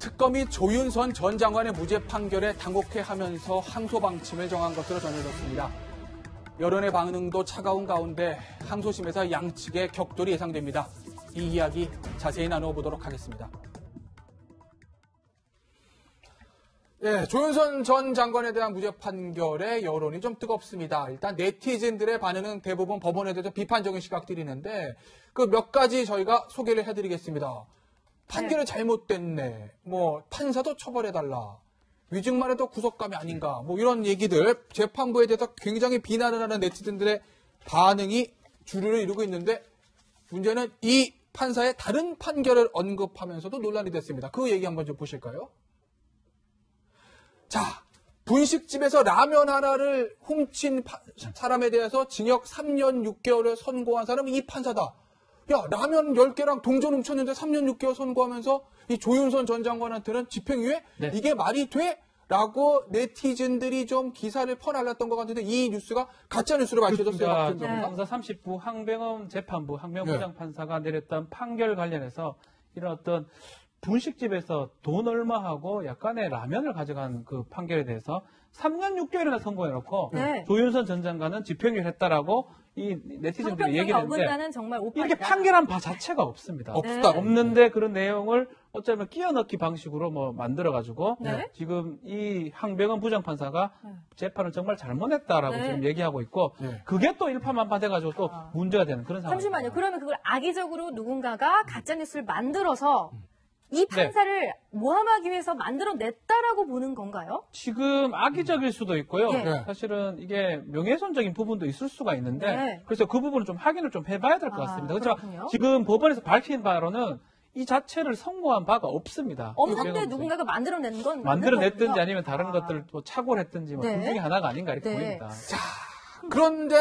특검이 조윤선 전 장관의 무죄 판결에 당혹해하면서 항소 방침을 정한 것으로 전해졌습니다. 여론의 반응도 차가운 가운데 항소심에서 양측의 격돌이 예상됩니다. 이 이야기 자세히 나누어보도록 하겠습니다. 예, 조윤선 전 장관에 대한 무죄 판결에 여론이 좀 뜨겁습니다. 일단 네티즌들의 반응은 대부분 법원에 대해서 비판적인 시각들이 있는데 그 몇 가지 저희가 소개를 해드리겠습니다. 판결이 잘못됐네. 판사도 처벌해달라. 위증만 해도 구속감이 아닌가. 이런 얘기들 재판부에 대해서 굉장히 비난을 하는 네티즌들의 반응이 주류를 이루고 있는데 문제는 이 판사의 다른 판결을 언급하면서도 논란이 됐습니다. 그 얘기 한번 좀 보실까요? 자, 분식집에서 라면 하나를 훔친 사람에 대해서 징역 3년 6개월을 선고한 사람은 이 판사다. 야, 라면 10개랑 동전 훔쳤는데 3년 6개월 선고하면서 이 조윤선 전 장관한테는 집행유예? 네. 이게 말이 돼? 라고 네티즌들이 좀 기사를 퍼날랐던 것 같은데 이 뉴스가 가짜 뉴스로 밝혀졌어요. 형사 30부 황병엄 재판부 황병엄 부장판사가 내렸던 판결 관련해서 이런 어떤 분식집에서 돈 얼마하고 약간의 라면을 가져간 그 판결에 대해서 3년 6개월이나 선고해놓고 조윤선 전 장관은 집행유예 했다라고 이 네티즌들이 얘기를 했는데 정말 이게 판결한 바 자체가 없습니다. 없는데 그런 내용을 어쩌면 끼워넣기 방식으로 만들어가지고 지금 이 황병엄 부장판사가 재판을 정말 잘못했다라고 지금 얘기하고 있고 그게 또 일파만파 돼가지고 또 문제가 되는 그런 상황입니다. 잠시만요. 그러면 그걸 악의적으로 누군가가 가짜뉴스를 만들어서 이 판사를 모함하기 위해서 만들어냈다라고 보는 건가요? 지금 악의적일 수도 있고요. 사실은 이게 명예훼손적인 부분도 있을 수가 있는데 그래서 그 부분은 좀 확인을 좀 해봐야 될 것 같습니다. 그렇죠? 지금 법원에서 밝힌 바로는 이 자체를 선고한 바가 없습니다. 없는데 누군가가 만들어낸 건 만들어냈든지 아니면 다른 것들을 또 착오를 했든지 그 중에 하나가 아닌가 이렇게 보입니다. 자, 그런데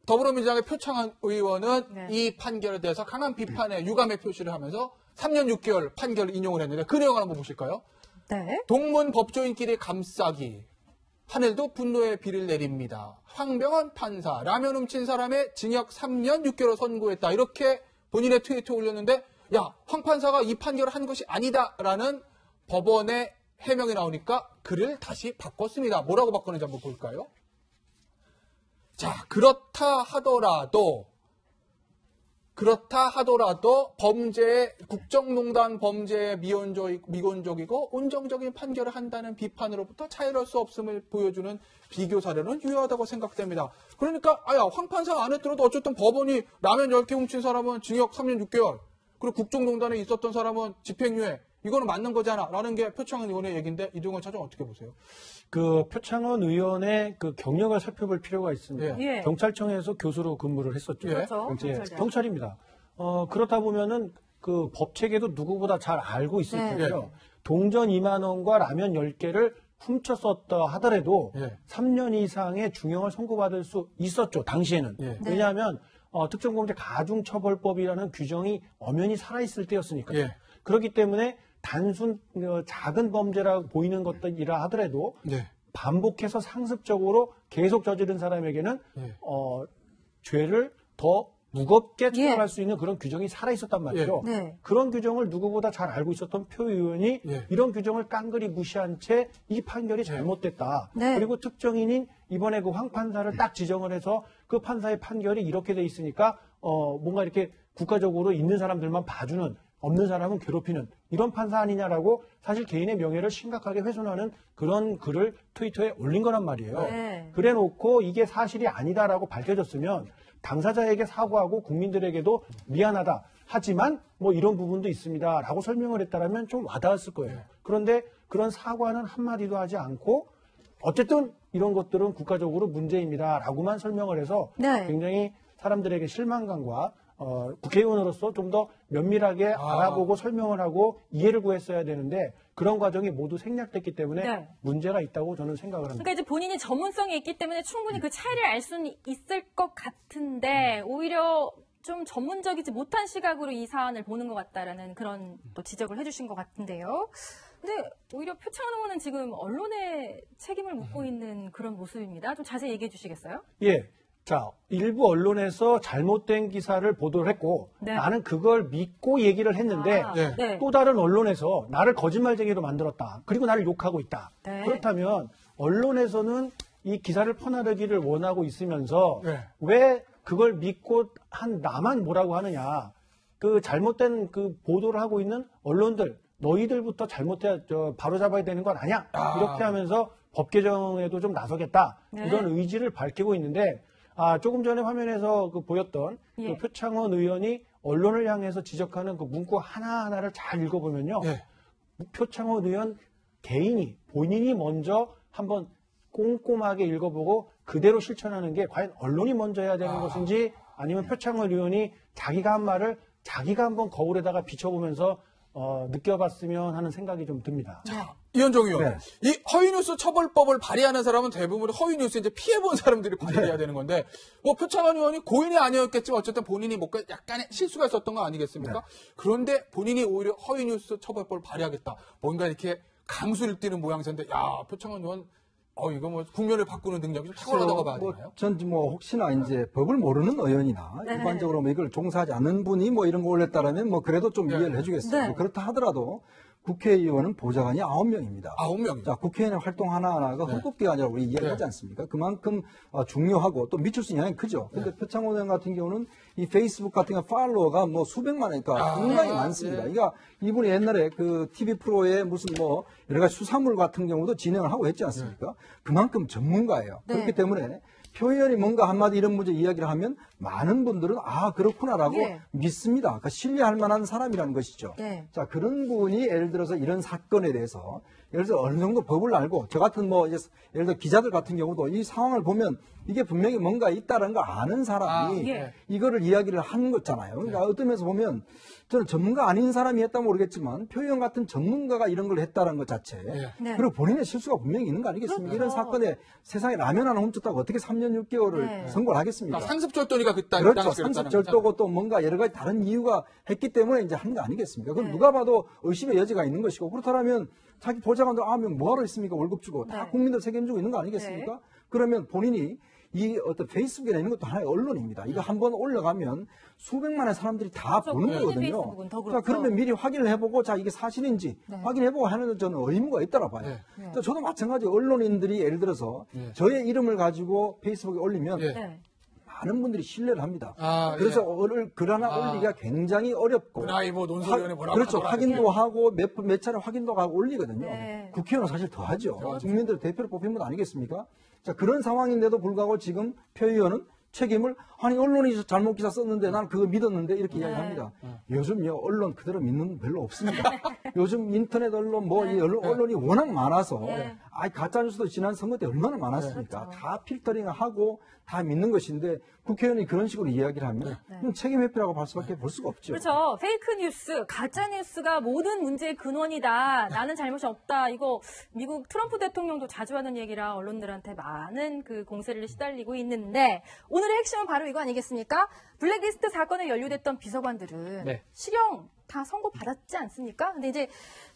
더불어민주당의 표창원 의원은 이 판결에 대해서 강한 비판에 유감의 표시를 하면서 3년 6개월 판결을 인용을 했는데 그 내용을 한번 보실까요? 동문 법조인끼리 감싸기. 하늘도 분노의 비를 내립니다. 황병엄 판사, 라면 훔친 사람의 징역 3년 6개월 선고했다. 이렇게 본인의 트위터에 올렸는데 야, 황 판사가 이 판결을 한 것이 아니다라는 법원의 해명이 나오니까 글을 다시 바꿨습니다. 뭐라고 바꿨는지 한번 볼까요? 자, 그렇다 하더라도 국정농단 범죄에 미온적이고 온정적인 판결을 한다는 비판으로부터 자유로울 수 없음을 보여주는 비교 사례는 유효하다고 생각됩니다. 그러니까 황 판사가 안 했더라도 어쨌든 법원이 라면 10개 훔친 사람은 징역 3년 6개월 그리고 국정농단에 있었던 사람은 집행유예 이거는 맞는 거잖아 라는 게 표창원 의원의 얘기인데 이동관 차장 어떻게 보세요? 그 표창원 의원의 그 경력을 살펴볼 필요가 있습니다. 경찰청에서 교수로 근무를 했었죠. 그렇죠. 경찰입니다. 그렇다 보면은 그 법 체계도 누구보다 잘 알고 있을 텐데요. 동전 2만 원과 라면 10개를 훔쳤었다 하더라도 3년 이상의 중형을 선고받을 수 있었죠. 당시에는. 왜냐하면 특정범죄 가중처벌법이라는 규정이 엄연히 살아있을 때였으니까요. 그렇기 때문에 단순 작은 범죄라고 보이는 것들이라 하더라도 반복해서 상습적으로 계속 저지른 사람에게는 죄를 더 무겁게 처벌할 수 있는 그런 규정이 살아있었단 말이죠. 그런 규정을 누구보다 잘 알고 있었던 표 의원이 이런 규정을 깡그리 무시한 채 이 판결이 잘못됐다. 그리고 특정인인 이번에 그 황 판사를 딱 지정을 해서 그 판사의 판결이 이렇게 돼 있으니까 뭔가 이렇게 국가적으로 있는 사람들만 봐주는 없는 사람은 괴롭히는 이런 판사 아니냐라고 사실 개인의 명예를 심각하게 훼손하는 그런 글을 트위터에 올린 거란 말이에요. 그래 놓고 이게 사실이 아니다라고 밝혀졌으면 당사자에게 사과하고 국민들에게도 미안하다. 하지만 이런 부분도 있습니다라고 설명을 했다라면 좀 와닿았을 거예요. 그런데 그런 사과는 한마디도 하지 않고 어쨌든 이런 것들은 국가적으로 문제입니다라고만 설명을 해서 굉장히 사람들에게 실망감과 국회의원으로서 좀 더 면밀하게 알아보고 설명을 하고 이해를 구했어야 되는데 그런 과정이 모두 생략됐기 때문에 문제가 있다고 저는 생각을 합니다. 그러니까 이제 본인이 전문성이 있기 때문에 충분히 그 차이를 알 수는 있을 것 같은데 오히려 좀 전문적이지 못한 시각으로 이 사안을 보는 것 같다라는 그런 또 지적을 해주신 것 같은데요. 근데 오히려 표창원 의원은 지금 언론에 책임을 묻고 있는 그런 모습입니다. 좀 자세히 얘기해 주시겠어요? 예. 자, 일부 언론에서 잘못된 기사를 보도를 했고 네. 나는 그걸 믿고 얘기를 했는데 네. 또 다른 언론에서 나를 거짓말쟁이로 만들었다. 그리고 나를 욕하고 있다. 네. 그렇다면 언론에서는 이 기사를 퍼나르기를 원하고 있으면서 네. 왜 그걸 믿고 한 나만 뭐라고 하느냐. 그 잘못된 그 보도를 하고 있는 언론들, 너희들부터 바로잡아야 되는 건 아니야. 이렇게 하면서 법 개정에도 좀 나서겠다. 네. 이런 의지를 밝히고 있는데 조금 전에 화면에서 그 보였던 예. 그 표창원 의원이 언론을 향해서 지적하는 그 문구 하나하나를 잘 읽어보면요. 예. 표창원 의원 개인이 본인이 먼저 한번 꼼꼼하게 읽어보고 그대로 실천하는 게 과연 언론이 먼저 해야 되는 것인지 아니면 표창원 의원이 자기가 한 말을 자기가 한번 거울에다가 비춰보면서 느껴봤으면 하는 생각이 좀 듭니다. 이현정 의원, 네. 이 허위뉴스 처벌법을 발의하는 사람은 대부분 허위뉴스 이제 피해본 사람들이 발의해야 되는 건데, 뭐 표창원 의원이 고인이 아니었겠지만 어쨌든 본인이 뭔가 약간의 실수가 있었던 거 아니겠습니까? 그런데 본인이 오히려 허위뉴스 처벌법을 발의하겠다. 뭔가 이렇게 강수를 띠는 모양새인데, 야, 표창원 의원, 이거 뭐 국면을 바꾸는 능력이 좀 탁월하다고 봐야 되나요? 전 혹시나 이제 법을 모르는 의원이나 네. 일반적으로 뭐 이걸 종사하지 않는 분이 뭐 이런 거 올렸다라면 뭐 그래도 좀 이해를 해주겠어요. 네. 뭐 그렇다 하더라도 국회의원은 보좌관이 9명입니다. 9명이요? 자, 국회의원 활동 하나하나가 헌법기관이라고 우리 이야기하지 않습니까? 그만큼 중요하고 또 미칠 수 있는 영향이 크죠. 근데 표창원 의원 같은 경우는 이 페이스북 같은 거 팔로워가 뭐 수백만이니까 상당히 많습니다. 그러니까 이분이 옛날에 그 TV 프로에 무슨 뭐 여러 가지 수사물 같은 경우도 진행을 하고 했지 않습니까? 그만큼 전문가예요. 네. 그렇기 때문에 표 의원이 뭔가 한마디 이런 문제 이야기를 하면 많은 분들은 그렇구나라고 예. 믿습니다. 그러니까 신뢰할 만한 사람이라는 것이죠. 네. 자, 그런 분이 예를 들어서 이런 사건에 대해서 예를 들어서 어느 정도 법을 알고 저 같은 뭐 이제 예를 들어 기자들 같은 경우도 이 상황을 보면 이게 분명히 뭔가 있다는 거 아는 사람이 예. 이거를 이야기를 하는 거잖아요. 그러니까 어떤 면에서 보면 저는 전문가 아닌 사람이 했다면 모르겠지만 표 의원 같은 전문가가 이런 걸 했다는 것 자체 네. 그리고 본인의 실수가 분명히 있는 거 아니겠습니까? 그렇죠. 이런 사건에 세상에 라면 하나 훔쳤다고 어떻게 3년 6개월을 네. 선고를 하겠습니까? 그러니까 상습절도니까 그렇죠. 상습절도고 또 뭔가 여러 가지 다른 이유가 했기 때문에 이제 한 거 아니겠습니까? 그럼 네. 누가 봐도 의심의 여지가 있는 것이고 그렇다면 자기 보좌관들 뭐하러 있습니까? 월급 주고 다 네. 국민들 책임지고 있는 거 아니겠습니까? 그러면 본인이 이 어떤 페이스북에 내는 것도 하나의 언론입니다. 이거 한번 올라가면 수백만의 사람들이 다 그렇죠. 보는 본인 거거든요. 페이스북은 더 자, 그렇죠. 그러면 미리 확인을 해보고 이게 사실인지 확인해보고 하는 저는 의무가 있다고 봐요. 네. 자, 저도 마찬가지 언론인들이 예를 들어서 저의 이름을 가지고 페이스북에 올리면 네. 많은 분들이 신뢰를 합니다. 그래서 그래서 글 하나 올리기가 굉장히 어렵고 뭐 논설위원회 뭐라고 그렇죠. 하더라도. 확인도 하고 몇 차례 확인도 하고 올리거든요. 네. 국회의원은 사실 더 하죠. 국민들 대표로 뽑힌 분 아니겠습니까? 자, 그런 상황인데도 불구하고 지금 표 의원은 책임을 언론이 잘못 기사 썼는데 난 그거 믿었는데 이렇게 이야기합니다. 요즘요 언론 그대로 믿는 분 별로 없습니다. 요즘 인터넷 언론 이 언론이 워낙 많아서 가짜 뉴스도 지난 선거 때 얼마나 많았습니까? 그렇죠. 다 필터링을 하고 다 믿는 것인데 국회의원이 그런 식으로 이야기를 하면 그건 책임 회피라고 볼 수밖에 볼 수가 없죠. 그렇죠. 페이크 뉴스, 가짜 뉴스가 모든 문제의 근원이다. 나는 잘못이 없다. 이거 미국 트럼프 대통령도 자주 하는 얘기라 언론들한테 많은 그 공세를 시달리고 있는데 오늘의 핵심은 바로 이거 아니겠습니까? 블랙리스트 사건에 연루됐던 비서관들은 네. 실형 다 선고받았지 않습니까? 근데 이제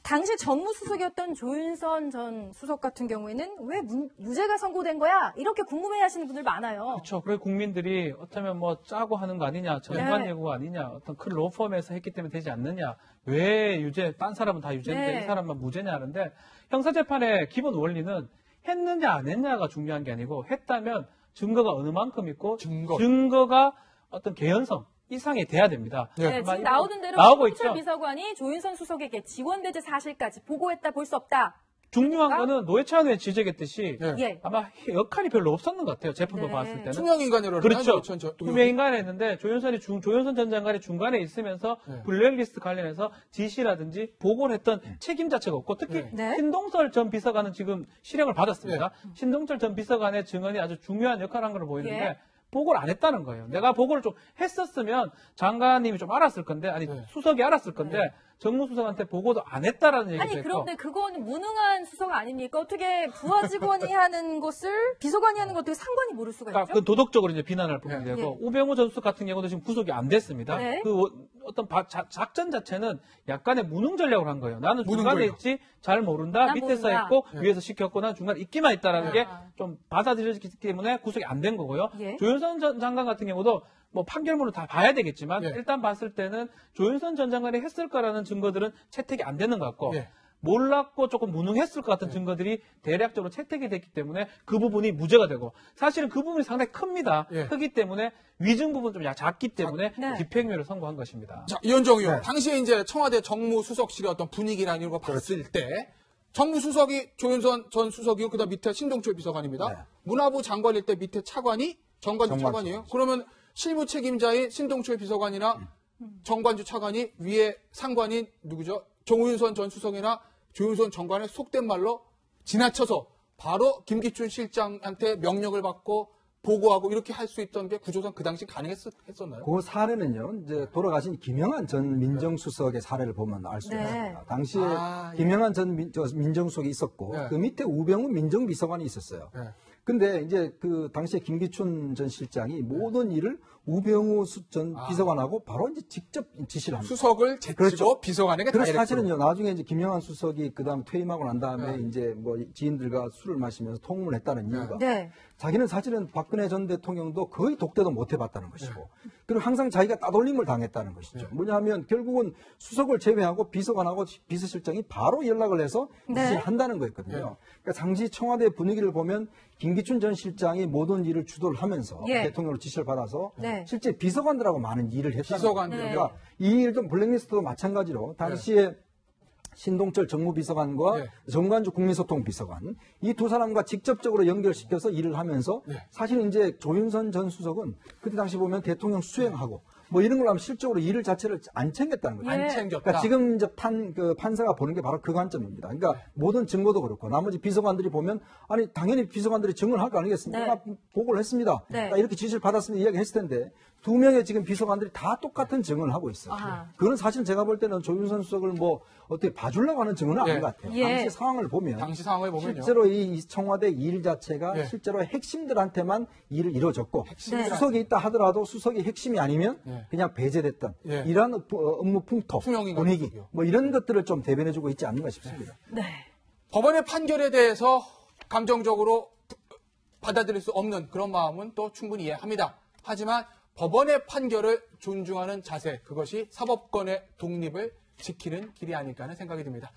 당시 전무수석이었던 조윤선 전 수석 같은 경우에는 왜 무죄가 선고된 거야? 이렇게 궁금해하시는 분들 많아요. 그렇죠. 그래 국민들이 어쩌면 뭐 짜고 하는 거 아니냐, 전관 네. 예고가 아니냐, 어떤 큰 로펌에서 했기 때문에 되지 않느냐, 왜 유죄, 딴 사람은 다 유죄인데 네. 이 사람만 무죄냐 하는데 형사재판의 기본 원리는 했느냐 안 했냐가 중요한 게 아니고 했다면 증거가 어느 만큼 있고 증거가 어떤 개연성 이상이 돼야 됩니다. 네, 지금 나오는 대로 나오고 홍철 있죠. 비서관이 조윤선 수석에게 지원배제 사실까지 보고했다 볼 수 없다. 중요한 거는 노회찬 의원 지적했듯이 예. 아마 역할이 별로 없었는 것 같아요. 재판부 네. 봤을 때는. 투명인간으로 그렇죠. 투명인간에 했는데 조윤선 전 장관이 중간에 있으면서 블랙리스트 관련해서 지시라든지 보고를 했던 책임 자체가 없고 특히 네. 신동철 전 비서관은 지금 실형을 받았습니다. 신동철 전 비서관의 증언이 아주 중요한 역할을 한 걸로 보이는데 예. 보고를 안 했다는 거예요. 내가 보고를 좀 했었으면 장관님이 좀 알았을 건데, 아니 수석이 알았을 건데 정무수석한테 보고도 안 했다라는 얘기도 아니 했고. 그런데 그거는 무능한 수석 아닙니까? 어떻게 부하 직원이 하는 것을 비서관이 하는 것도 상관이 모를 수가 있죠? 그 도덕적으로 이제 비난할 부분이 되고 예. 우병우 전 수석 같은 경우도 지금 구속이 안 됐습니다. 네. 그 어떤 작전 자체는 약간의 무능 전략을 한 거예요. 나는 무능 중간에 전략. 있지 잘 모른다. 난 밑에서 모른다. 했고 예. 위에서 시켰고 난 중간에 있기만 있다라는 아. 게 좀 받아들여지기 때문에 구속이 안 된 거고요. 예. 조윤선 전 장관 같은 경우도 뭐 판결문을 다 봐야 되겠지만 예. 일단 봤을 때는 조윤선 전 장관이 했을 거라는 증거들은 채택이 안 되는 것 같고 예. 몰랐고 조금 무능했을 것 같은 증거들이 대략적으로 채택이 됐기 때문에 그 부분이 무죄가 되고 사실은 그 부분이 상당히 큽니다. 예. 크기 때문에 위증 부분 좀 작기 때문에 네. 집행유예를 선고한 것입니다. 자, 이현정 의원. 네. 당시에 이제 청와대 정무수석실의 어떤 분위기나 이런 거 봤을 때 정무수석이 조윤선 전 수석이고 그다음 밑에 신동철 비서관입니다. 네. 문화부 장관일 때 밑에 차관이 정관주 정관주 차관이에요. 그러면 실무 책임자인 신동철 비서관이나 정관주 차관이 위에 상관인 누구죠? 정윤선 전 수석이나 조윤선 장관의 속된 말로 지나쳐서 바로 김기춘 실장한테 명령을 받고 보고하고 이렇게 할 수 있던 게 구조상 그 당시 가능했었나요? 그 사례는요, 이제 돌아가신 김영한 전 민정수석의 사례를 보면 알 수가 네. 있습니다. 당시에 아, 예. 김영한 전 민정수석이 있었고, 네. 그 밑에 우병우 민정비서관이 있었어요. 네. 근데 이제 그 당시에 김기춘 전 실장이 모든 일을 우병우 전 비서관하고 바로 이제 직접 지시를 합니다. 수석을 제치고 그렇죠. 비서관에게 그래서 다이렉트로. 사실은요, 나중에 이제 김영한 수석이 그 다음 퇴임하고 난 다음에 이제 뭐 지인들과 술을 마시면서 통문을 했다는 이유가 네. 자기는 사실은 박근혜 전 대통령도 거의 독대도 못 해봤다는 것이고, 그리고 항상 자기가 따돌림을 당했다는 것이죠. 뭐냐 하면 결국은 수석을 제외하고 비서관하고 비서실장이 바로 연락을 해서 네. 지시를 한다는 거였거든요. 그러니까 당시 청와대 분위기를 보면 김기춘 전 실장이 모든 일을 주도를 하면서 예. 대통령으로 지시를 받아서 네. 실제 비서관들하고 많은 일을 했다는 비서관들. 거예요. 그러니까 이 일도 블랙리스트도 마찬가지로 당시에 신동철 정무비서관과 네. 정관주 국민소통비서관 이 두 사람과 직접적으로 연결시켜서 일을 하면서 네. 사실 이제 조윤선 전 수석은 그때 당시 보면 대통령 수행하고 뭐 이런 걸 하면 실적으로 일을 자체를 안 챙겼다는 거죠. 예. 안 챙겼다. 그러니까 지금 이제 판사가 보는 게 바로 그 관점입니다. 그러니까 모든 증거도 그렇고 나머지 비서관들이 보면 아니 당연히 비서관들이 증언할 거 아니겠습니까? 네. 나 보고를 했습니다. 네. 나 이렇게 지시를 받았습니다. 이야기했을 텐데 두 명의 지금 비서관들이 다 똑같은 증언을 하고 있어요. 아. 그건 사실 제가 볼 때는 조윤선 수석을 뭐 어떻게 봐주려고 하는 증언은 아닌 예. 것 같아요. 예. 당시 상황을 보면 당시 상황을 보면요. 실제로 이 청와대 일 자체가 예. 실제로 핵심들한테만 일을 이뤄줬고 네. 수석이 있다 하더라도 수석이 핵심이 아니면 예. 그냥 배제됐던 예. 이러한 업무 풍토, 투명인간 분위기 수석이요. 뭐 이런 것들을 좀 대변해주고 있지 않는가 싶습니다. 네. 법원의 판결에 대해서 감정적으로 받아들일 수 없는 그런 마음은 또 충분히 이해합니다. 하지만 법원의 판결을 존중하는 자세, 그것이 사법권의 독립을 지키는 길이 아닐까 하는 생각이 듭니다.